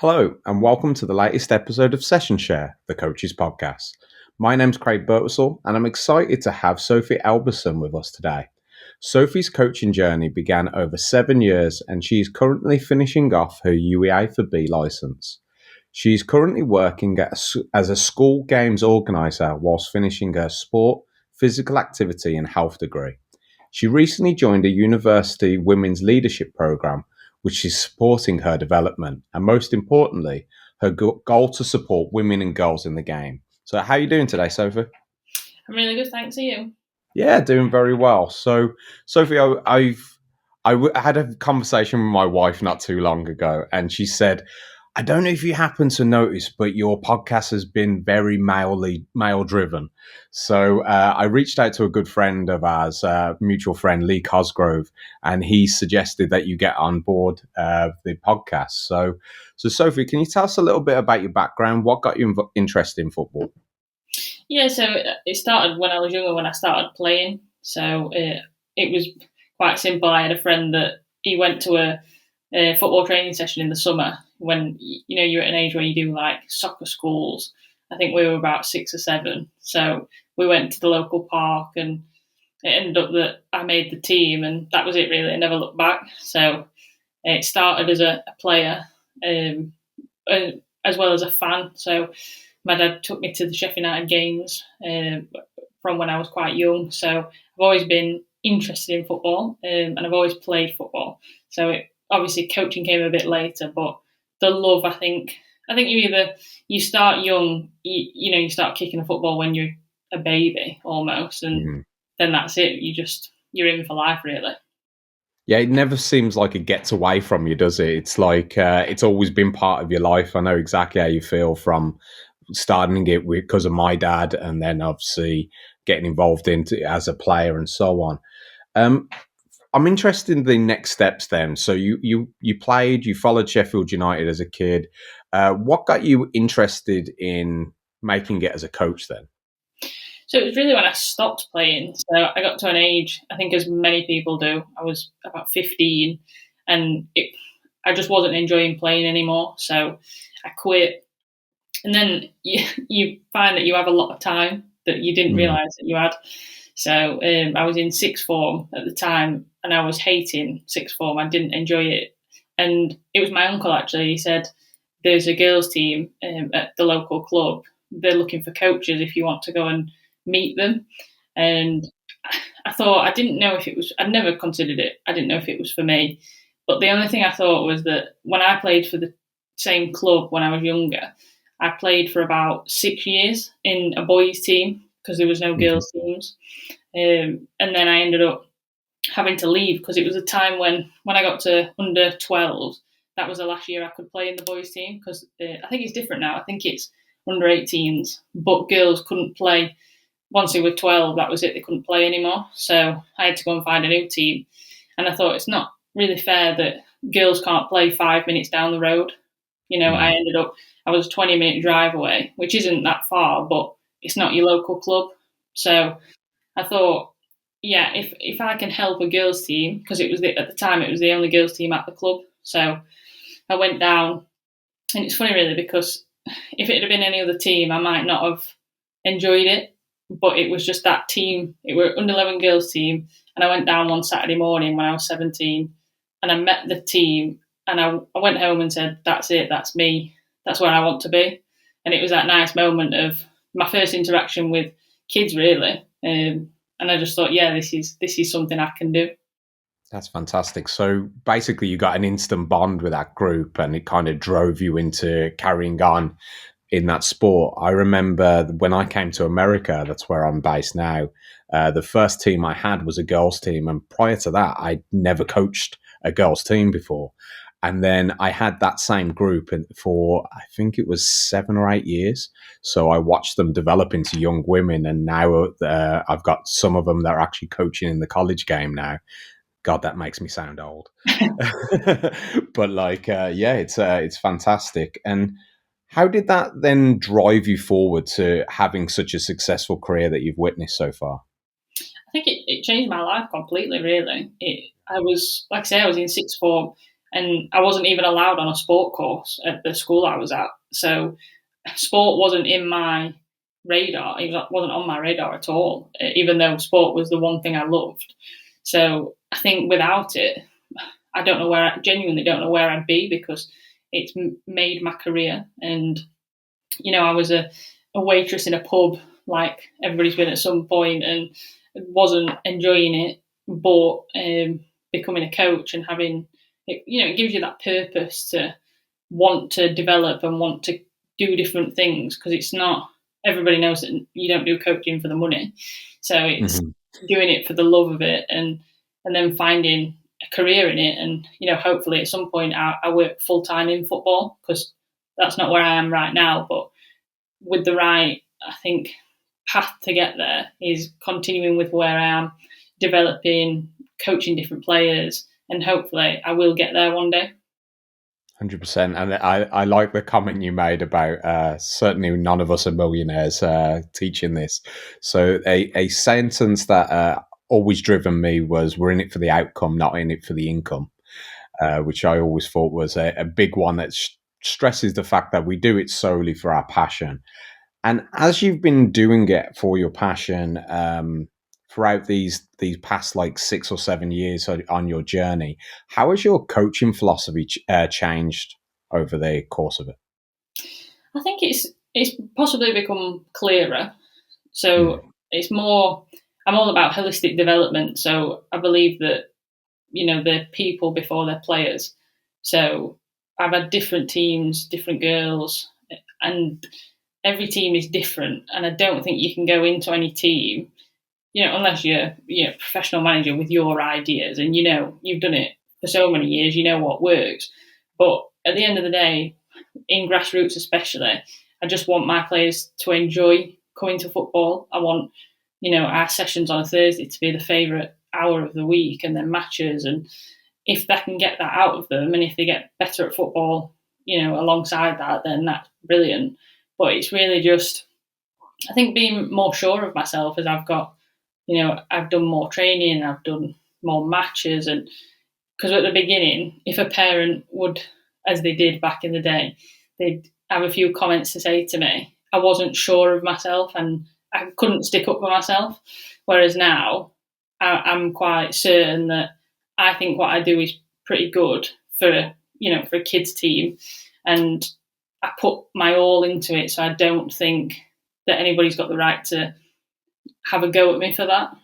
Hello, and welcome to the latest episode of Session Share, the Coaches Podcast. My name's Craig Birtwistle, and I'm excited to have Sophie Elbberson with us today. Sophie's coaching journey began over 7 years, and she's currently finishing off her UEA for B license. She's currently working as a school games organiser whilst finishing her sport, physical activity, and health degree. She recently joined a university women's leadership program, which is supporting her development and, most importantly, her goal to support women and girls in the game. So, how are you doing today, Sophie? I'm really good, thanks. Are you? Yeah, doing very well. So, Sophie, I had a conversation with my wife not too long ago, and she said, "I don't know if you happen to notice, but your podcast has been very male driven." So I reached out to a good friend of ours, mutual friend Lee Cosgrove, and he suggested that you get on board the podcast. So Sophie, can you tell us a little bit about your background? What got you interested in football? Yeah, so it started when I was younger, when I started playing. So it was quite simple. I had a friend that he went to a football training session in the summer when you're at an age where you do like soccer schools. I think we were about 6 or 7. So we went to the local park, and it ended up that I made the team, and that was it really. I never looked back. So it started as a player, as well as a fan. So my dad took me to the Sheffield United games from when I was quite young. So I've always been interested in football, and I've always played football. So obviously coaching came a bit later, but the love, I think you start young, you start kicking a football when you're a baby almost, and then that's it. You're in for life, really. Yeah, it never seems like it gets away from you, does it? It's like it's always been part of your life. I know exactly how you feel from starting it because of my dad, and then obviously getting involved into as a player and so on. I'm interested in the next steps then. So you played, you followed Sheffield United as a kid. What got you interested in making it as a coach then? So it was really when I stopped playing. So I got to an age, I think as many people do, I was about 15, and I just wasn't enjoying playing anymore. So I quit. And then you find that you have a lot of time that you didn't realise that you had. So I was in sixth form at the time, and I was hating sixth form. I didn't enjoy it. And it was my uncle, actually. He said, there's a girls' team at the local club. They're looking for coaches if you want to go and meet them. And I thought, I didn't know if it was, I'd never considered it. I didn't know if it was for me. But the only thing I thought was that when I played for the same club when I was younger, I played for about 6 years in a boys' team because there was no girls' teams. And then I ended up having to leave because it was a time when I got to under 12, that was the last year I could play in the boys' team because I think it's different now. I think it's under 18s, but girls couldn't play. Once they were 12, that was it. They couldn't play anymore. So I had to go and find a new team. And I thought it's not really fair that girls can't play 5 minutes down the road. I was a 20-minute drive away, which isn't that far, but it's not your local club. So I thought, yeah, if I can help a girls' team, because at the time it was the only girls' team at the club. So I went down, and it's funny really because if it had been any other team, I might not have enjoyed it. But it was just that team. It were under 11 girls' team, and I went down one Saturday morning when I was 17, and I met the team, and I went home and said, "That's it. That's me. That's where I want to be." And it was that nice moment of my first interaction with kids, really. And I just thought, yeah, this is something I can do. That's fantastic. So basically, you got an instant bond with that group, and it kind of drove you into carrying on in that sport. I remember when I came to America, that's where I'm based now. The first team I had was a girls' team, and prior to that, I'd never coached a girls' team before. And then I had that same group for I think it was 7 or 8 years. So I watched them develop into young women, and now I've got some of them that are actually coaching in the college game now. God, that makes me sound old. But yeah, it's fantastic. And how did that then drive you forward to having such a successful career that you've witnessed so far? I think it changed my life completely, really. I was, like I say, I was in sixth form. and I wasn't even allowed on a sport course at the school I was at. So sport wasn't in my radar. It wasn't on my radar at all, even though sport was the one thing I loved. So I think without it, I don't know where I genuinely don't know where I'd be, because it's made my career. And I was a waitress in a pub, like everybody's been at some point, and wasn't enjoying it. But becoming a coach and having it, it gives you that purpose to want to develop and want to do different things, because it's not everybody knows that you don't do coaching for the money. So it's doing it for the love of it, and then finding a career in it. And hopefully at some point I work full time in football, because that's not where I am right now. But with the right, I think, path to get there is continuing with where I am, developing, coaching different players, and hopefully I will get there one day. 100%. And I like the comment you made about certainly none of us are millionaires teaching this. So a sentence that always driven me was, we're in it for the outcome, not in it for the income, which I always thought was a big one that stresses the fact that we do it solely for our passion. And as you've been doing it for your passion throughout these past like 6 or 7 years on your journey, how has your coaching philosophy changed over the course of it? I think it's possibly become clearer. Mm. So it's more. I'm all about holistic development. So I believe that the people before their players. So I've had different teams, different girls, and every team is different. And I don't think you can go into any team, unless you're a professional manager with your ideas, and you've done it for so many years, you know what works. But at the end of the day, in grassroots especially, I just want my players to enjoy coming to football. I want, our sessions on a Thursday to be the favourite hour of the week, and then matches. And if they can get that out of them, and if they get better at football, alongside that, then that's brilliant. But it's really just, I think, being more sure of myself as I've got, I've done more training, I've done more matches. And because at the beginning, if a parent would, as they did back in the day, they'd have a few comments to say to me, I wasn't sure of myself and I couldn't stick up for myself. Whereas now, I'm quite certain that I think what I do is pretty good for a kids team, and I put my all into it. So I don't think that anybody's got the right to have a go at me for that.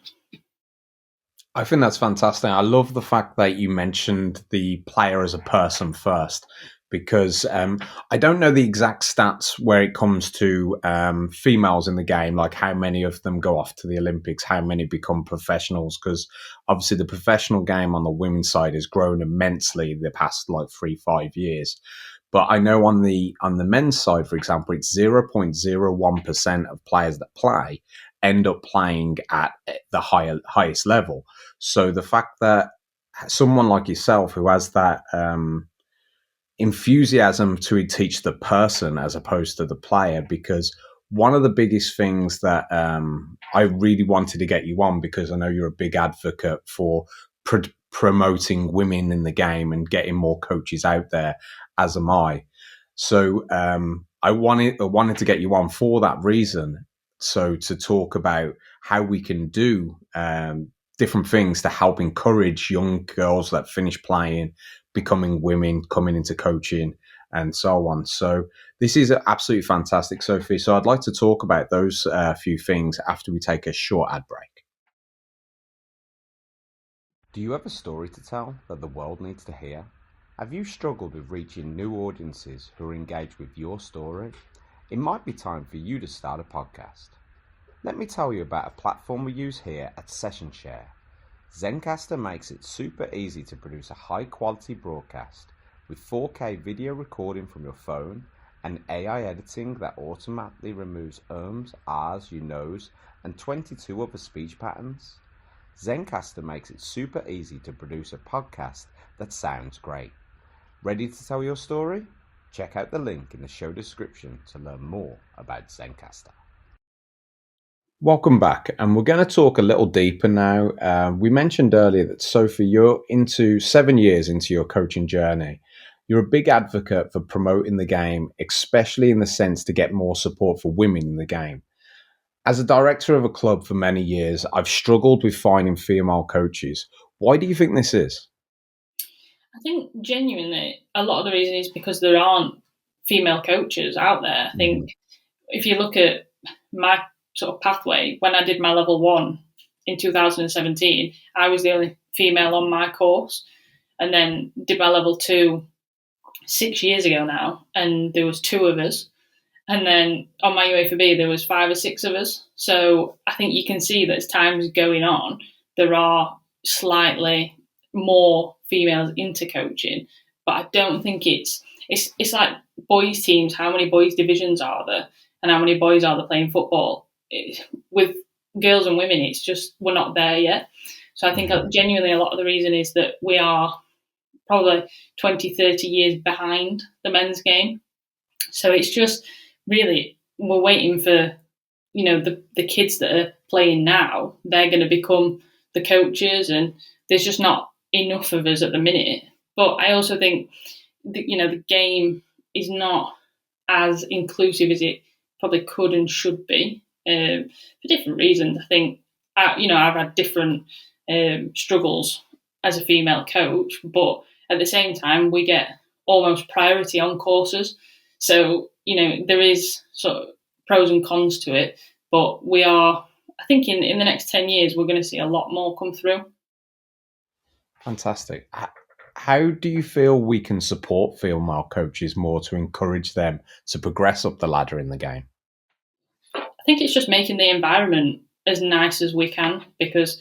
I think that's fantastic. I love the fact that you mentioned the player as a person first, because I don't know the exact stats where it comes to females in the game, like how many of them go off to the Olympics, how many become professionals, because obviously the professional game on the women's side has grown immensely the past like 3-5 years. But I know on the men's side, for example, it's 0.01% of players that play end up playing at the highest level. So the fact that someone like yourself who has that enthusiasm to teach the person as opposed to the player, because one of the biggest things that I really wanted to get you on, because I know you're a big advocate for promoting women in the game and getting more coaches out there, as am I. So I wanted to get you on for that reason. So to talk about how we can do different things to help encourage young girls that finish playing, becoming women, coming into coaching, and so on. So this is absolutely fantastic, Sophie. So I'd like to talk about those few things after we take a short ad break. Do you have a story to tell that the world needs to hear? Have you struggled with reaching new audiences who are engaged with your story? It might be time for you to start a podcast. Let me tell you about a platform we use here at Session Share. Zencastr makes it super easy to produce a high quality broadcast with 4K video recording from your phone and AI editing that automatically removes ums, ahs, you knows, and 22 other speech patterns. Zencastr makes it super easy to produce a podcast that sounds great. Ready to tell your story? Check out the link in the show description to learn more about Zencastr. Welcome back, and we're going to talk a little deeper now. We mentioned earlier that Sophie, you're into 7 years into your coaching journey. You're a big advocate for promoting the game, especially in the sense to get more support for women in the game. As a director of a club for many years, I've struggled with finding female coaches. Why do you think this is? I think genuinely a lot of the reason is because there aren't female coaches out there. I Mhm. think if you look at my sort of pathway, when I did my level one in 2017, I was the only female on my course, and then did my level two 6 years ago now, and there was two of us. And then on my UEFA B, there was 5 or 6 of us. So I think you can see that as time's going on, there are slightly more females into coaching. But I don't think it's like boys teams. How many boys divisions are there, and how many boys are there playing football? With girls and women, it's just we're not there yet. So I think Mhm. genuinely a lot of the reason is that we are probably 20, 30 years behind the men's game. So it's just really we're waiting for the kids that are playing now. They're going to become the coaches, and there's just not enough of us at the minute. But I also think the game is not as inclusive as it probably could and should be for different reasons. I think I've had different struggles as a female coach, but at the same time we get almost priority on courses. So there is sort of pros and cons to it, but we are. I think in the next 10 years we're going to see a lot more come through. Fantastic. How do you feel we can support female coaches more to encourage them to progress up the ladder in the game? I think it's just making the environment as nice as we can, because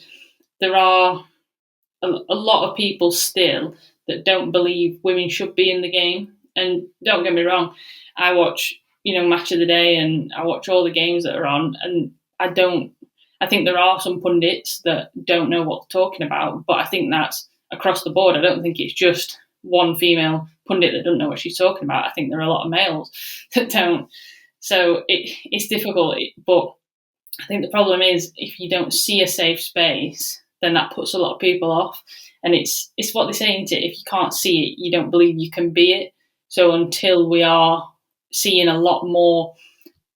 there are a lot of people still that don't believe women should be in the game. And don't get me wrong, I watch Match of the Day, and I watch all the games that are on, and I don't. I think there are some pundits that don't know what they're talking about, but I think that's across the board. I don't think it's just one female pundit that doesn't know what she's talking about. I think there are a lot of males that don't. So it's difficult, but I think the problem is if you don't see a safe space, then that puts a lot of people off. And it's what they say, isn't it? If you can't see it, you don't believe you can be it. So until we are seeing a lot more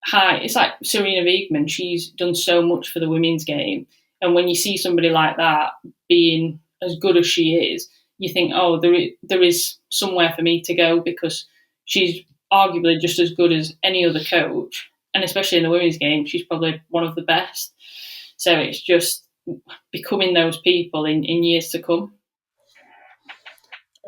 high, it's like Serena Wiegman. She's done so much for the women's game, and when you see somebody like that being as good as she is, you think, oh, there is somewhere for me to go, because she's arguably just as good as any other coach, and especially in the women's game, she's probably one of the best. So it's just becoming those people in years to come.